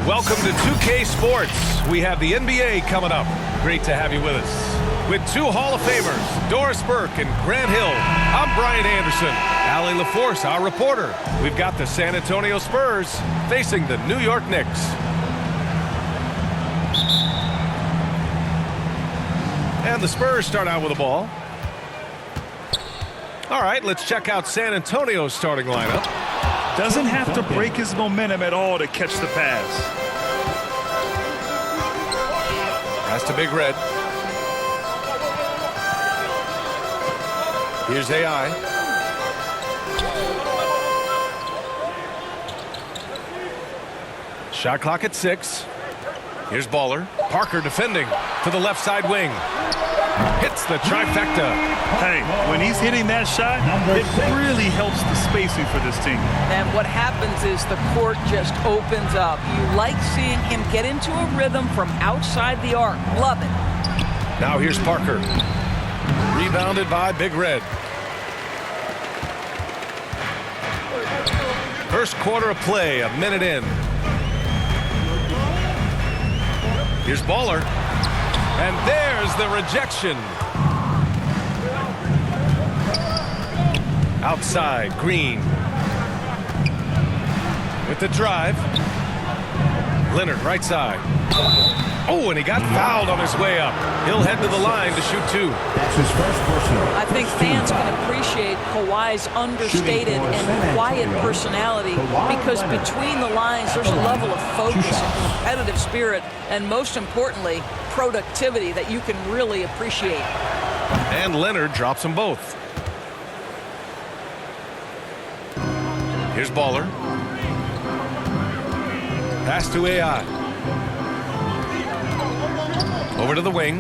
Welcome to 2K Sports. We have the NBA coming up. Great to have you with us. With two Hall of Famers, Doris Burke and Grant Hill, I'm Brian Anderson. Allie LaForce, our reporter. We've got the San Antonio Spurs facing the New York Knicks. And the Spurs start out with the ball. All right, let's check out San Antonio's starting lineup. Doesn't have to break his momentum at all to catch the pass. Pass to Big Red. Here's AI. Shot clock at 6. Here's Baller. Parker defending to the left side wing. Hits the trifecta. Hey, when he's hitting that shot, it really helps the spacing for this team. And what happens is the court just opens up. You like seeing him get into a rhythm from outside the arc. Love it. Now here's Parker. Rebounded by Big Red. First quarter of play, a minute in. Here's Baller. And there's the rejection. Outside, Green. With the drive. Leonard, right side. Oh, and he got fouled on his way up. He'll head to the line to shoot 2. That's his first personal. I think fans can appreciate Kawhi's understated and quiet personality because between the lines there's a level of focus and competitive spirit and most importantly productivity that you can really appreciate. And Leonard drops them both. Here's Baller. Pass to AI. Over to the wing.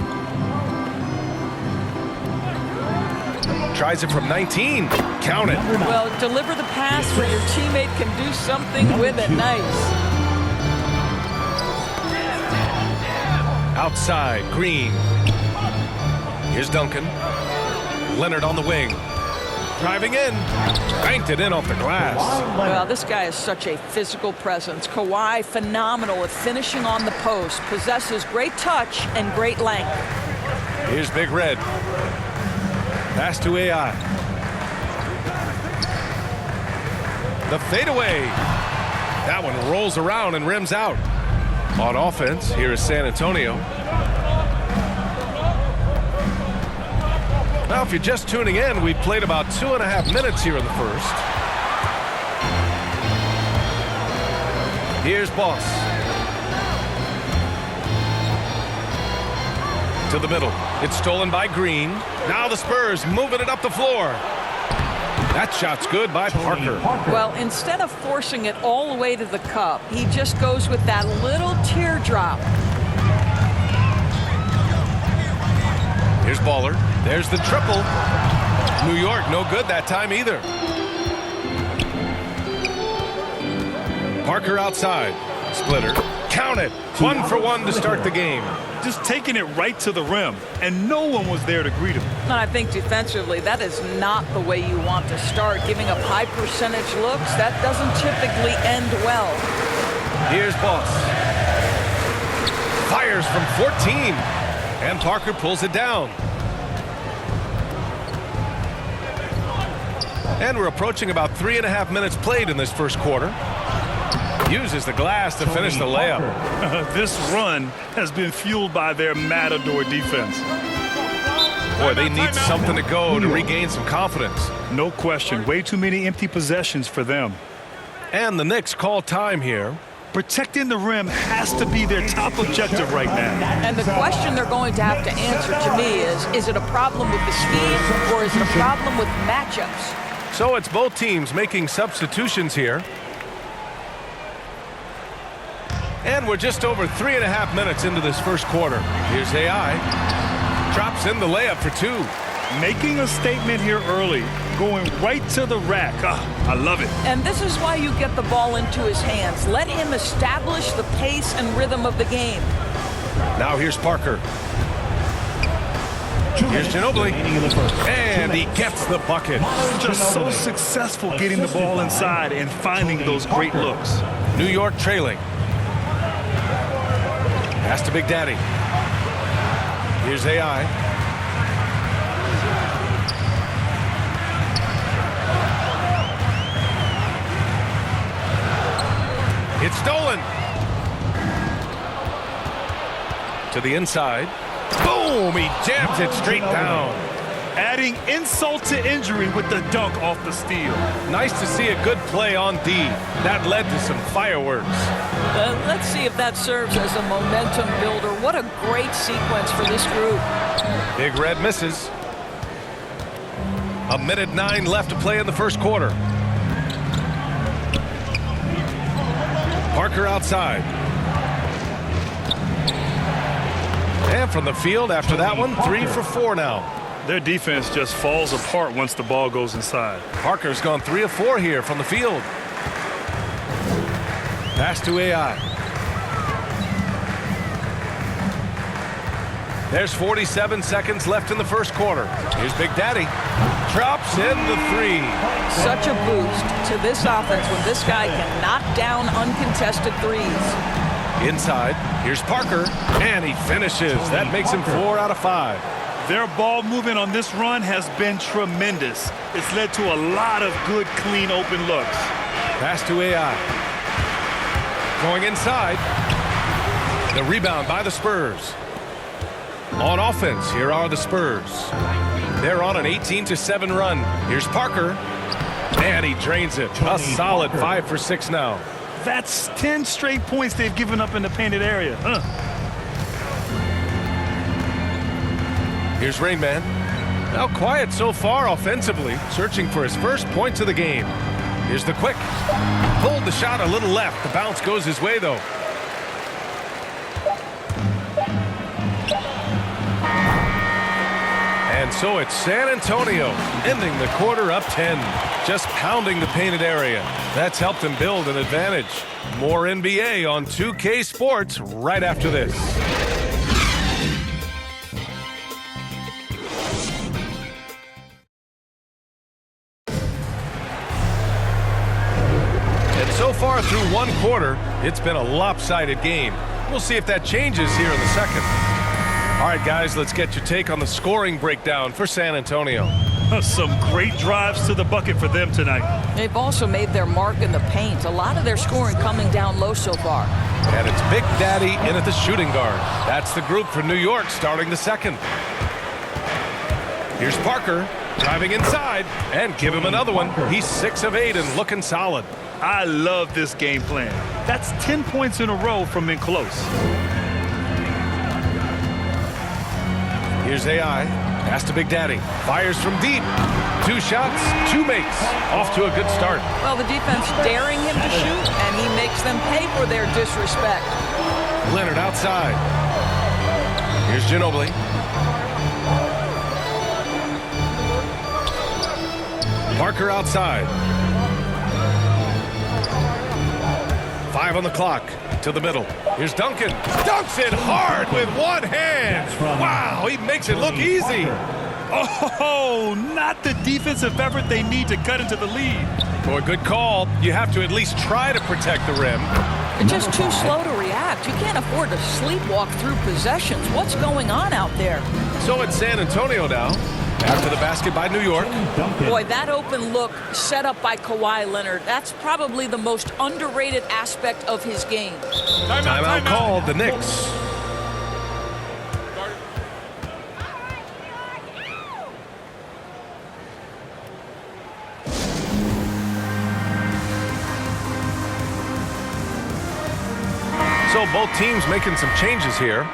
Tries it from 19. Count it. Well, deliver the pass where your teammate can do something with it. Nice. Outside, Green. Here's Duncan. Leonard on the wing. Driving in. Banked it in off the glass. Well, this guy is such a physical presence. Kawhi, phenomenal at finishing on the post. Possesses great touch and great length. Here's Big Red. Pass to AI. The fadeaway. That one rolls around and rims out. On offense, here is San Antonio. Now, if you're just tuning in, we've played about 2.5 minutes here in the first. Here's Boss. To the middle. It's stolen by Green. Now the Spurs moving it up the floor. That shot's good by Parker. Well, instead of forcing it all the way to the cup, he just goes with that little teardrop. Here's Baller. There's the triple. New York, no good that time either. Parker outside. Splitter. Count it. 1 for 1 to start the game. Just taking it right to the rim, and no one was there to greet him. And I think defensively, that is not the way you want to start. Giving up high percentage looks, that doesn't typically end well. Here's Boss. Fires from 14. And Parker pulls it down. And we're approaching about 3.5 minutes played in this first quarter. Uses the glass to finish the layup. This run has been fueled by their Matador defense. Boy, they need something to go to regain some confidence. No question. Way too many empty possessions for them. And the Knicks call time here. Protecting the rim has to be their top objective right now. And the question they're going to have to answer to me is it a problem with the scheme or is it a problem with matchups? So it's both teams making substitutions here. And we're just over 3.5 minutes into this first quarter. Here's AI. Drops in the layup for 2. Making a statement here early. Going right to the rack. I love it. And this is why you get the ball into his hands. Let him establish the pace and rhythm of the game. Now here's Parker. Here's Ginobili. And he gets the bucket. Just so successful getting the ball inside and finding those great looks. New York trailing. Pass to Big Daddy. Here's AI. It's stolen. To the inside. Boom! He jams it straight down. Adding insult to injury with the dunk off the steal. Nice to see a good play on D. That led to some fireworks. Let's see if that serves as a momentum builder. What a great sequence for this group. Big Red misses. 1:09 left to play in the first quarter. Parker outside. And from the field after that one, 3 for 4 now. Their defense just falls apart once the ball goes inside. Parker's gone 3 of 4 here from the field. Pass to AI. There's 47 seconds left in the first quarter. Here's Big Daddy. Drops in the 3. Such a boost to this offense when this guy can knock down uncontested threes. Inside, here's Parker, and he finishes. That makes him 4 out of 5. Their ball movement on this run has been tremendous. It's led to a lot of good, clean, open looks. Pass to AI. Going inside. The rebound by the Spurs. On offense, here are the Spurs. They're on an 18-7 run. Here's Parker, and he drains it. A solid 5 for 6 now. That's 10 straight points they've given up in the painted area. Here's Rain Man. Now quiet so far offensively, searching for his first points of the game. Here's the quick. Pulled the shot a little left. The bounce goes his way, though. And so it's San Antonio ending the quarter up 10. Just pounding the painted area. That's helped them build an advantage. More NBA on 2K Sports right after this. So far through one quarter, it's been a lopsided game. We'll see if that changes here in the second. All right, guys, let's get your take on the scoring breakdown for San Antonio. Some great drives to the bucket for them tonight. They've also made their mark in the paint. A lot of their scoring coming down low so far. And it's Big Daddy in at the shooting guard. That's the group for New York starting the second. Here's Parker driving inside, and give him another one. He's 6 of 8 and looking solid. I love this game plan. That's 10 points in a row from in close. Here's AI. Pass to Big Daddy. Fires from deep. 2 shots, 2 makes. Off to a good start. Well, the defense daring him to shoot, and he makes them pay for their disrespect. Leonard outside. Here's Ginobili. Parker outside. 5 on the clock. To the middle. Here's Duncan. Dunks it hard with one hand. Wow, he makes it look easy. Oh, not the defensive effort they need to cut into the lead. Boy, good call. You have to at least try to protect the rim. They're just too slow to react. You can't afford to sleepwalk through possessions. What's going on out there? So it's San Antonio now. After the basket by New York. Boy, that open look set up by Kawhi Leonard. That's probably the most underrated aspect of his game. Timeout called, the Knicks. So both teams making some changes here.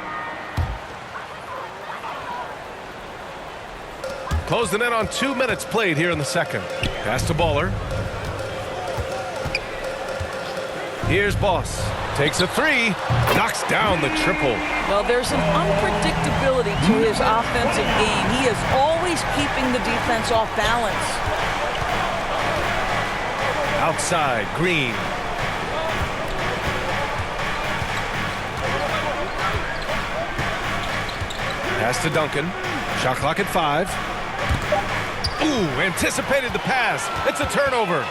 Close the net on 2 minutes played here in the second. Pass to Baller. Here's Boss. Takes a 3. Knocks down the triple. Well, there's an unpredictability to his offensive game. He is always keeping the defense off balance. Outside, Green. Pass to Duncan. Shot clock at 5. Ooh, anticipated the pass. It's a turnover.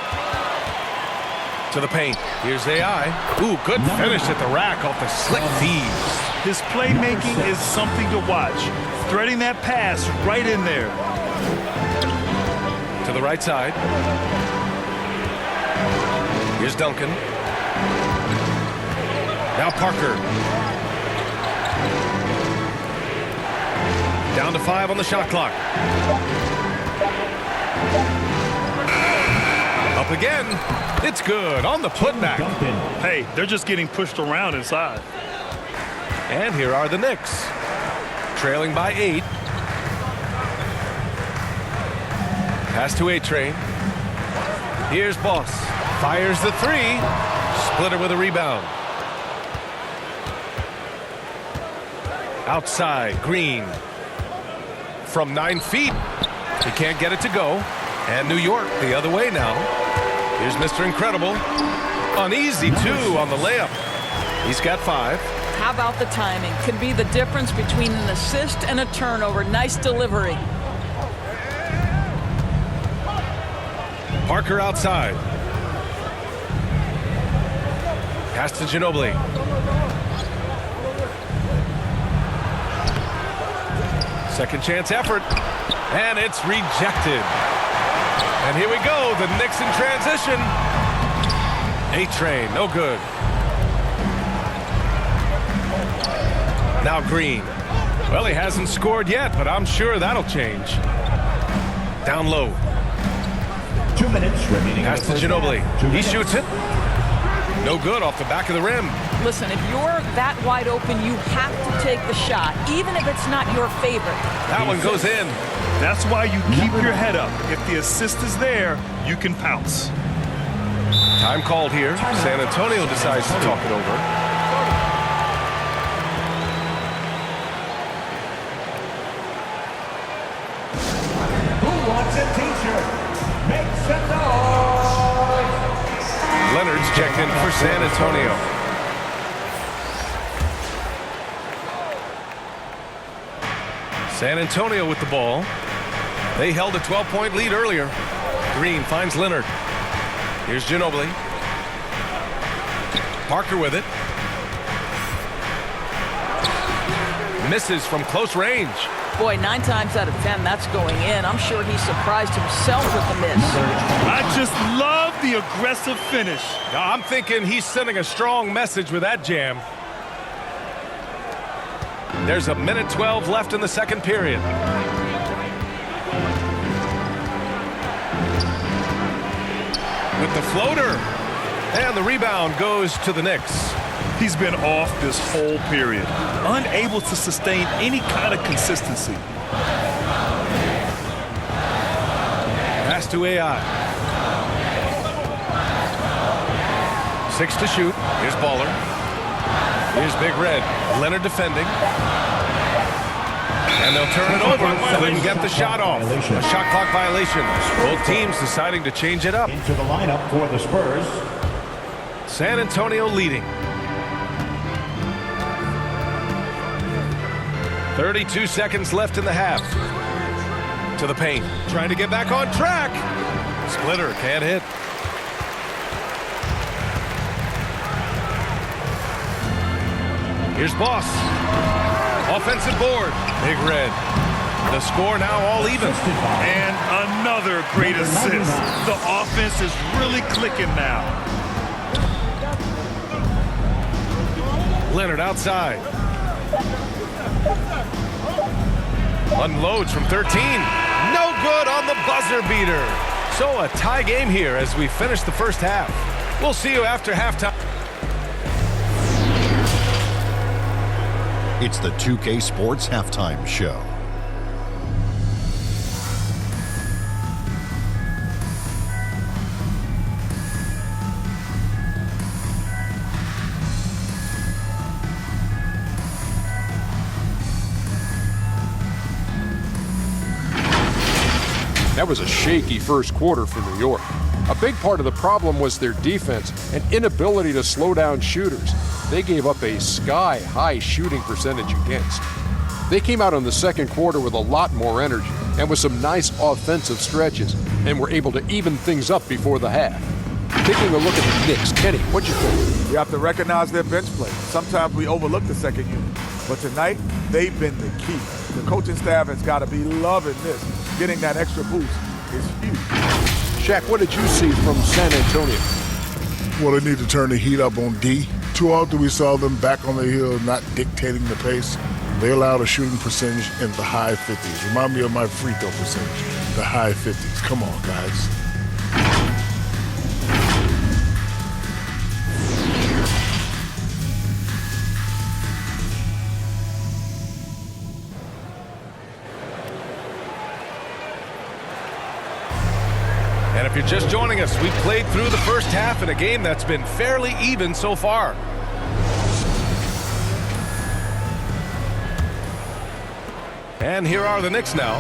To the paint. Here's AI. Ooh, good finish at the rack off the slick thieves. His playmaking is something to watch. Threading that pass right in there. To the right side. Here's Duncan. Now Parker. Down to 5 on the shot clock. Up again. It's good on the putback. Hey, they're just getting pushed around inside. And here are the Knicks. Trailing by 8. Pass to A-Train. Here's Boss. Fires the 3. Splitter with a rebound. Outside, Green. From 9 feet. He can't get it to go. And New York the other way now. Here's Mr. Incredible. Uneasy, 2 on the layup. He's got 5. How about the timing? Can be the difference between an assist and a turnover. Nice delivery. Parker outside. Pass to Ginobili. Second chance effort. And it's rejected. And here we go. The Knicks in transition. A-Train, no good. Now Green. Well, he hasn't scored yet, but I'm sure that'll change. Down low. 2 minutes remaining. Pass to Ginobili. He shoots it. No good off the back of the rim. Listen, if you're that wide open, you have to take the shot, even if it's not your favorite. That one goes in. That's why you keep your head up. If the assist is there, you can pounce. Time called here. San Antonio decides to talk it over. Who wants a t-shirt? Make some noise. Leonard's checked in for San Antonio. San Antonio with the ball. They held a 12-point lead earlier. Green finds Leonard. Here's Ginobili. Parker with it. Misses from close range. Boy, 9 times out of 10, that's going in. I'm sure he surprised himself with the miss. I just love the aggressive finish. I'm thinking he's sending a strong message with that jam. There's a minute 12 left in the second period. With the floater. And the rebound goes to the Knicks. He's been off this whole period, unable to sustain any kind of consistency. Pass to AI. 6 to shoot. Here's Baller. Here's Big Red. Leonard defending. And they'll turn it over. Couldn't get the shot off. A shot clock violation. Both teams deciding to change it up. Into the lineup for the Spurs. San Antonio leading. 32 seconds left in the half. To the paint. Trying to get back on track. Splitter can't hit. Here's Boss. Offensive board. Big Red. The score now all even. And another great assist. The offense is really clicking now. Leonard outside. Unloads from 13. No good on the buzzer beater. So a tie game here as we finish the first half. We'll see you after halftime. It's the 2K Sports Halftime Show. That was a shaky first quarter for New York. A big part of the problem was their defense and inability to slow down shooters. They gave up a sky-high shooting percentage against. They came out in the second quarter with a lot more energy and with some nice offensive stretches and were able to even things up before the half. Taking a look at the Knicks, Kenny, what'd you think? You have to recognize their bench play. Sometimes we overlook the second unit, but tonight they've been the key. The coaching staff has got to be loving this. Getting that extra boost is huge. Shaq, what did you see from San Antonio? Well, they need to turn the heat up on D. Too often we saw them back on the hill, not dictating the pace. They allowed a shooting percentage in the high 50s. Remind me of my free throw percentage, the high 50s. Come on, guys. And if you're just joining us, we've played through the first half in a game that's been fairly even so far. And here are the Knicks now.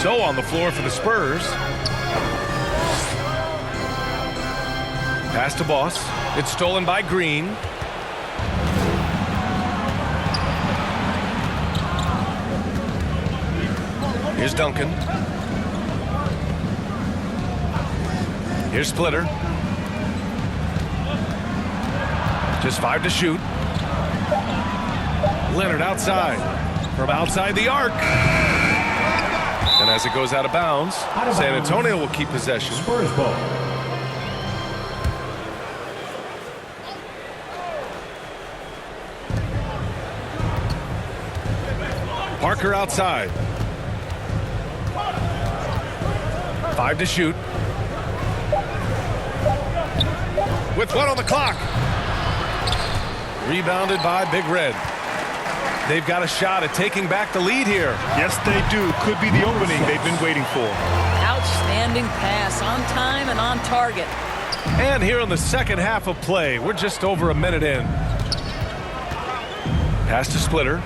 So on the floor for the Spurs. Pass to Boss. It's stolen by Green. Here's Duncan. Here's Splitter. Just 5 to shoot. Leonard outside. From outside the arc. And as it goes out of bounds, San Antonio will keep possession. Spurs ball. Parker outside. 5 to shoot. With 1 on the clock. Rebounded by Big Red. They've got a shot at taking back the lead here. Yes, they do. Could be the opening they've been waiting for. Outstanding pass, on time and on target. And here in the second half of play, we're just over a minute in. Pass to Splitter.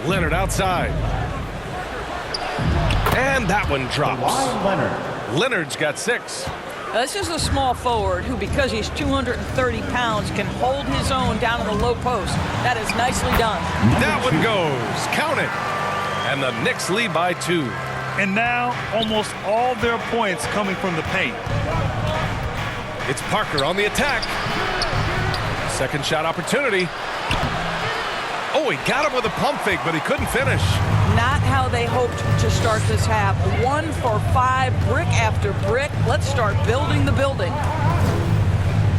Leonard outside. And that one drops. Leonard's got 6. This is a small forward who, because he's 230 pounds, can hold his own down in the low post. That is nicely done. That one goes. Count it. And the Knicks lead by 2. And now almost all their points coming from the paint. It's Parker on the attack. Second shot opportunity. Oh, he got him with a pump fake, but he couldn't finish. Not how they hoped to start this half. 1 for 5, brick after brick. Let's start building the building.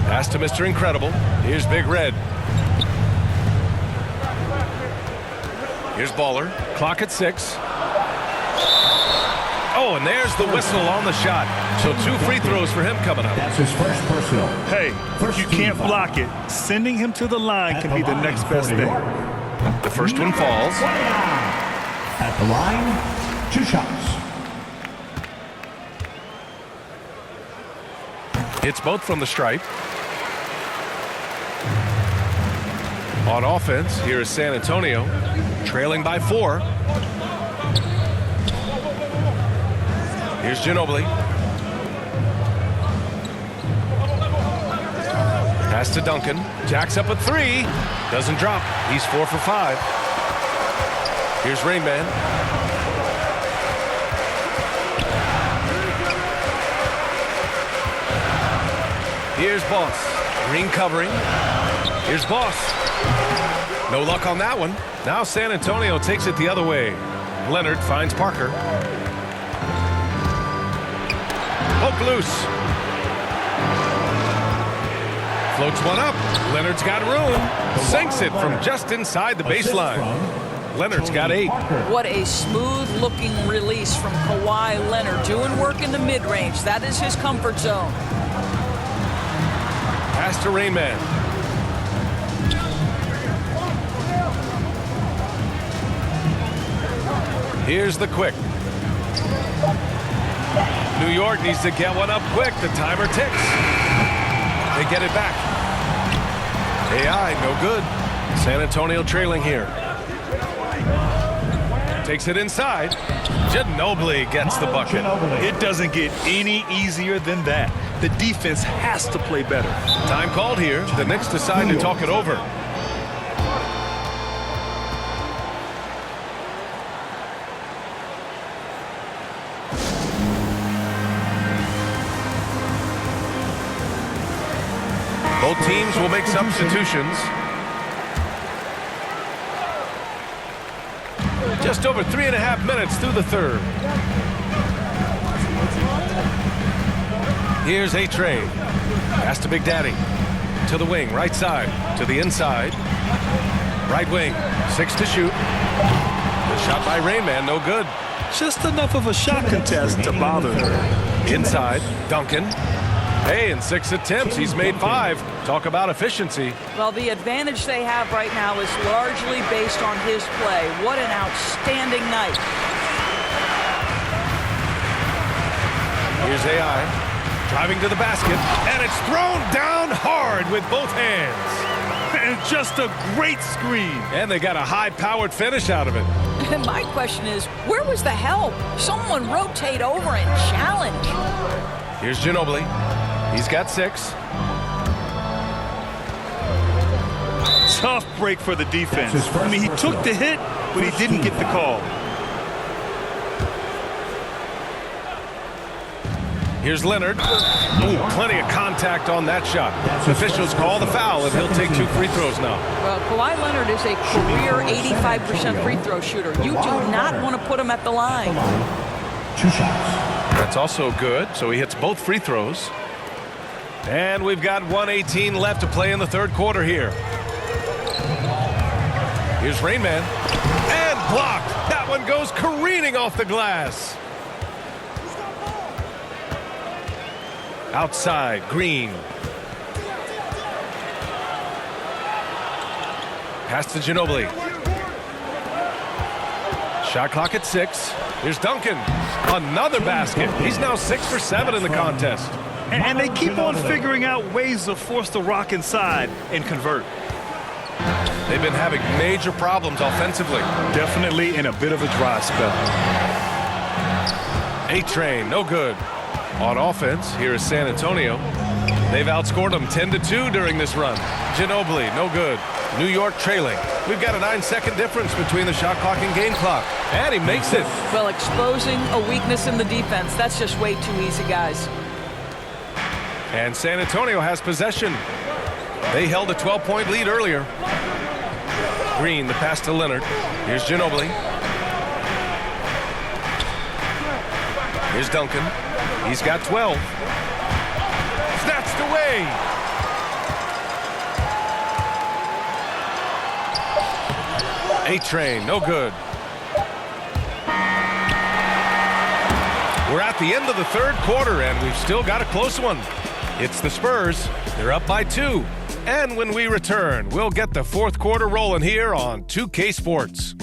Pass to Mr. Incredible. Here's Big Red. Here's Baller. Clock at 6. Oh, and there's the whistle on the shot. So 2 free throws for him coming up. That's his first personal. Hey, if you can't block it, sending him to the line can be the next best thing. The first one falls. At the line, 2 shots. Hits both from the stripe. On offense, here is San Antonio, trailing by 4. Here's Ginobili. Pass to Duncan. Jacks up a 3. Doesn't drop. He's 4 for 5. Here's Rain Man. Here's Boss. Green covering. Here's Boss. No luck on that one. Now San Antonio takes it the other way. Leonard finds Parker. Poke loose. Floats one up. Leonard's got room. Sinks it from just inside the baseline. Leonard's got 8. What a smooth-looking release from Kawhi Leonard. Doing work in the mid-range. That is his comfort zone. Pass to Rain Man. Here's the quick. New York needs to get one up quick. The timer ticks. They get it back. AI, no good. San Antonio trailing here. Takes it inside. Ginobili gets the bucket. It doesn't get any easier than that. The defense has to play better. Time called here. The Knicks decide to talk it over. Both teams will make substitutions. Just over 3.5 minutes through the third. Here's A-Train. Pass to Big Daddy. To the wing, right side. To the inside. Right wing. 6 to shoot. Good shot by Rain Man, no good. Just enough of a shot contest to bother her. Inside, Duncan. Hey, in 6 attempts, he's made 5. Talk about efficiency. Well, the advantage they have right now is largely based on his play. What an outstanding night. Here's AI. Driving to the basket, and it's thrown down hard with both hands. And just a great screen. And they got a high-powered finish out of it. And my question is, where was the help? Someone rotate over and challenge. Here's Ginobili. He's got 6. Tough break for the defense. I mean, he took the hit, but he didn't get the call. Here's Leonard. Ooh, plenty of contact on that shot. Officials call the foul, and he'll take 2 free throws now. Well, Kawhi Leonard is a career 85% free throw shooter. You do not want to put him at the line. 2 shots. That's also good, so he hits both free throws. And we've got 1:18 left to play in the third quarter here. Here's Rain Man. And blocked. That one goes careening off the glass. Outside, Green. Pass to Ginobili. Shot clock at 6. Here's Duncan. Another basket. He's now 6 for 7 in the contest. And they keep on figuring out ways to force the rock inside and convert. They've been having major problems offensively. Definitely in a bit of a dry spell. A-Train, no good. On offense, here is San Antonio. They've outscored them 10-2 during this run. Ginobili, no good. New York trailing. We've got a 9-second difference between the shot clock and game clock. And he makes it. Well, exposing a weakness in the defense, that's just way too easy, guys. And San Antonio has possession. They held a 12-point lead earlier. Green, the pass to Leonard. Here's Ginobili. Here's Duncan. He's got 12. Snatched away. A-Train, no good. We're at the end of the third quarter, and we've still got a close one. It's the Spurs. They're up by 2. And when we return, we'll get the fourth quarter rolling here on 2K Sports.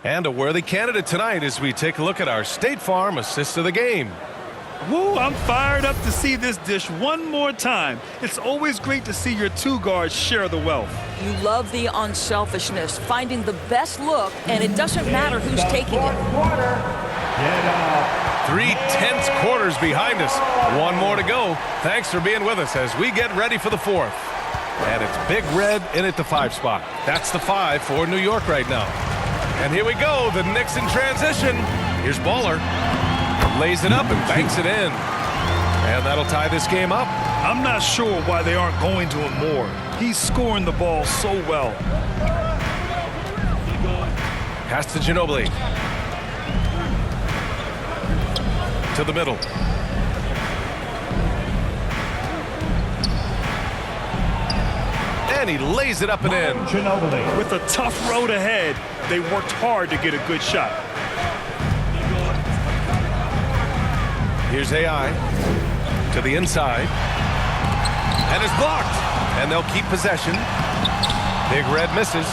And a worthy candidate tonight as we take a look at our State Farm assist of the game. Woo, I'm fired up to see this dish one more time. It's always great to see your 2 guards share the wealth. You love the unselfishness, finding the best look, and it doesn't matter who's taking it. 3 tense quarters behind us. 1 more to go. Thanks for being with us as we get ready for the fourth. And it's Big Red in at the 5 spot. That's the 5 for New York right now. And here we go, the Knicks in transition. Here's Baller. Lays it up and banks it in. And that'll tie this game up. I'm not sure why they aren't going to him more. He's scoring the ball so well. Pass to Ginobili. To the middle. And he lays it up and in. Ginobili. With a tough road ahead, they worked hard to get a good shot. Here's AI to the inside. And it's blocked. And they'll keep possession. Big Red misses.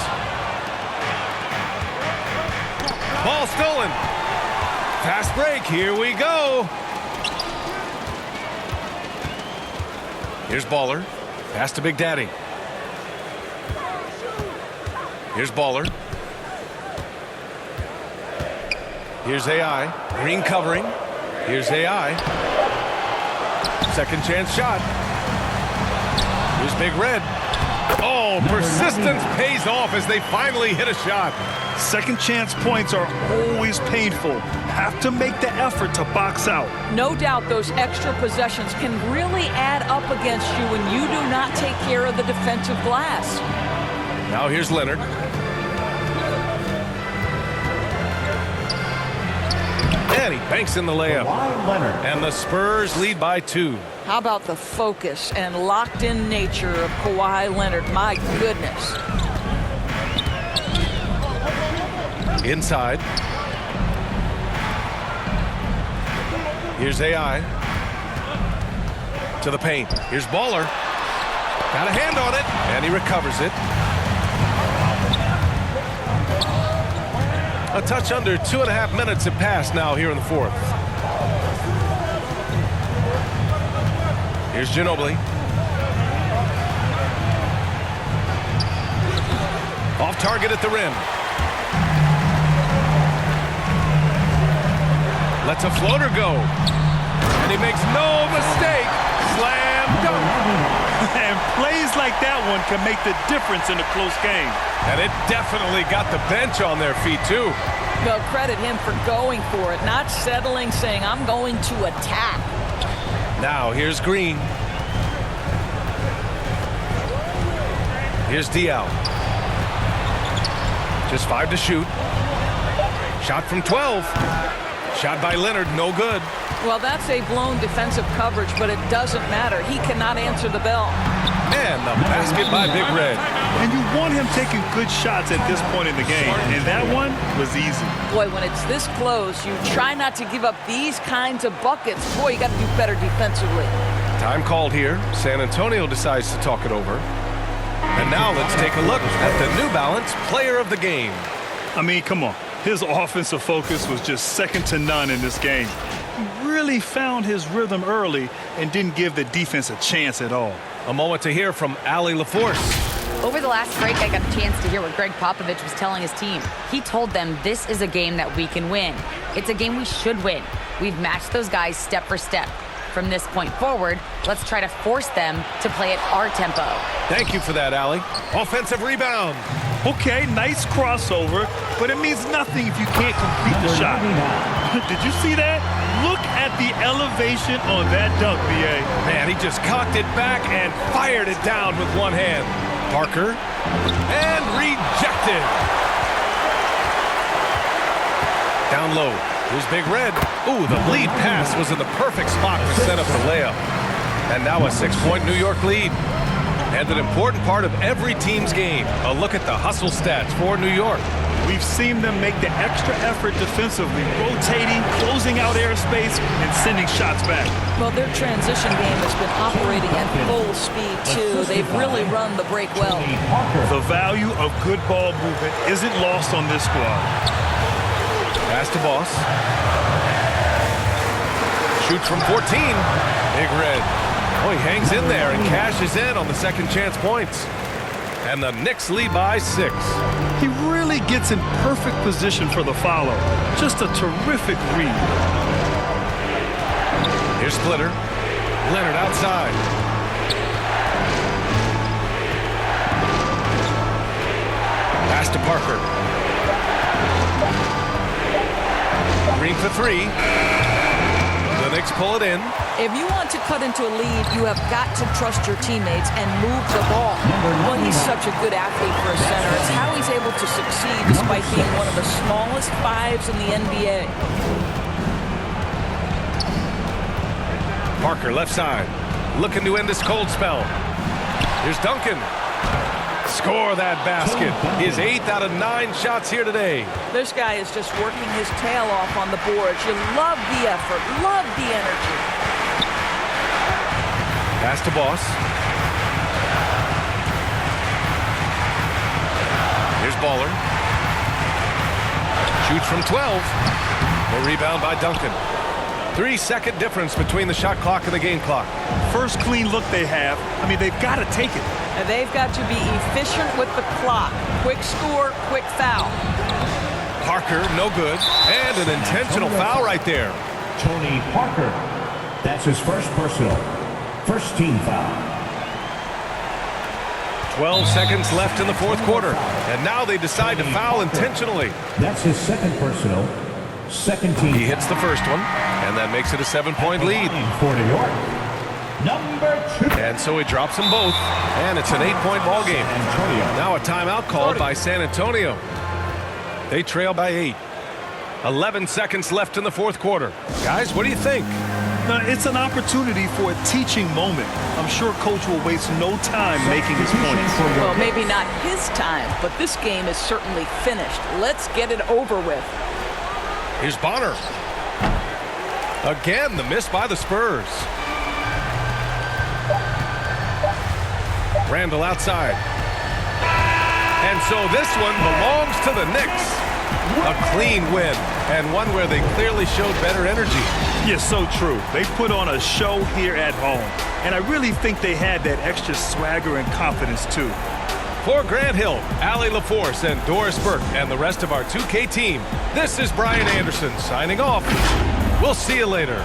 Ball stolen. Fast break. Here we go. Here's Baller. Pass to Big Daddy. Here's Baller. Here's AI. Green covering. Here's AI. Second chance shot. Here's Big Red. Oh, persistence pays off as they finally hit a shot. Second chance points are always painful. Have to make the effort to box out. No doubt those extra possessions can really add up against you when you do not take care of the defensive glass. Now here's Leonard. And he banks in the layup. And the Spurs lead by 2. How about the focus and locked-in nature of Kawhi Leonard? My goodness. Inside. Here's AI. To the paint. Here's Baller. Got a hand on it, and he recovers it. A touch under 2.5 minutes have passed now here in the fourth. Here's Ginobili. Off target at the rim. Lets a floater go. And he makes no mistake. Slam dunk. And plays like that one can make the difference in a close game. And it definitely got the bench on their feet, too. Well, credit him for going for it, not settling, saying, I'm going to attack. Now, here's Green. Here's Diaw. Just 5 to shoot. Shot from 12. Shot by Leonard, no good. Well, that's a blown defensive coverage, but it doesn't matter. He cannot answer the bell. And the basket by Big Red. And you want him taking good shots at this point in the game. And that one was easy. Boy, when it's this close, you try not to give up these kinds of buckets. Boy, you got to do better defensively. Time called here. San Antonio decides to talk it over. And now let's take a look at the New Balance Player of the Game. I mean, come on. His offensive focus was just second to none in this game. He really found his rhythm early and didn't give the defense a chance at all. A moment to hear from Allie LaForce. Over the last break, I got a chance to hear what Greg Popovich was telling his team. He told them this is a game that we can win. It's a game we should win. We've matched those guys step for step. From this point forward, let's try to force them to play at our tempo. Thank you for that, Allie. Offensive rebound. Okay, nice crossover, but it means nothing if you can't complete the shot. Did you see that? Look at the elevation on that dunk, B.A. Man, he just cocked it back and fired it down with one hand. Parker. And rejected. Down low. Here's Big Red. Ooh, the lead pass was in the perfect spot to set up the layup. And now a 6-point New York lead. And an important part of every team's game. A look at the hustle stats for New York. We've seen them make the extra effort defensively, rotating, closing out airspace, and sending shots back. Well, their transition game has been operating at full speed, too. They've really run the break well. The value of good ball movement isn't lost on this squad. Pass to Boss. Shoots from 14. Big Red. Oh, he hangs in there and cashes in on the second chance points. And the Knicks lead by 6. He really gets in perfect position for the follow. Just a terrific read. Here's Splitter. Leonard outside. Pass to Parker. Green for 3. The Knicks pull it in. If you want to cut into a lead, you have got to trust your teammates and move the ball. Well, he's such a good athlete for a center. It's how he's able to succeed despite being one of the smallest 5s in the NBA. Parker left side. Looking to end this cold spell. Here's Duncan. Score that basket. His 8th out of 9 shots here today. This guy is just working his tail off on the boards. You love the effort, love the energy. Pass to Boss. Here's Baller. Shoots from 12. The rebound by Duncan. 3-second difference between the shot clock and the game clock. First clean look they have. I mean, they've got to take it. And they've got to be efficient with the clock. Quick score, quick foul. Parker, no good. And an intentional foul right there. Tony Parker. That's his first personal. First team foul. 12 seconds left in the fourth quarter. And now they decide to foul intentionally. That's his second personal. Second team. He hits the first one, and that makes it a 7-point lead. For New York, number 2. And so he drops them both, and it's an 8-point ball game. Now a timeout called by San Antonio. They trail by 8. 11 seconds left in the fourth quarter. Guys, what do you think? It's an opportunity for a teaching moment. I'm sure Coach will waste no time making his points. Well, maybe not his time, but this game is certainly finished. Let's get it over with. Here's Bonner. Again, the miss by the Spurs. Randall outside. And so this one belongs to the Knicks. A clean win, and one where they clearly showed better energy. Yeah, so true. They put on a show here at home, and I really think they had that extra swagger and confidence, too. For Grant Hill, Allie LaForce, and Doris Burke, and the rest of our 2K team, this is Brian Anderson signing off. We'll see you later.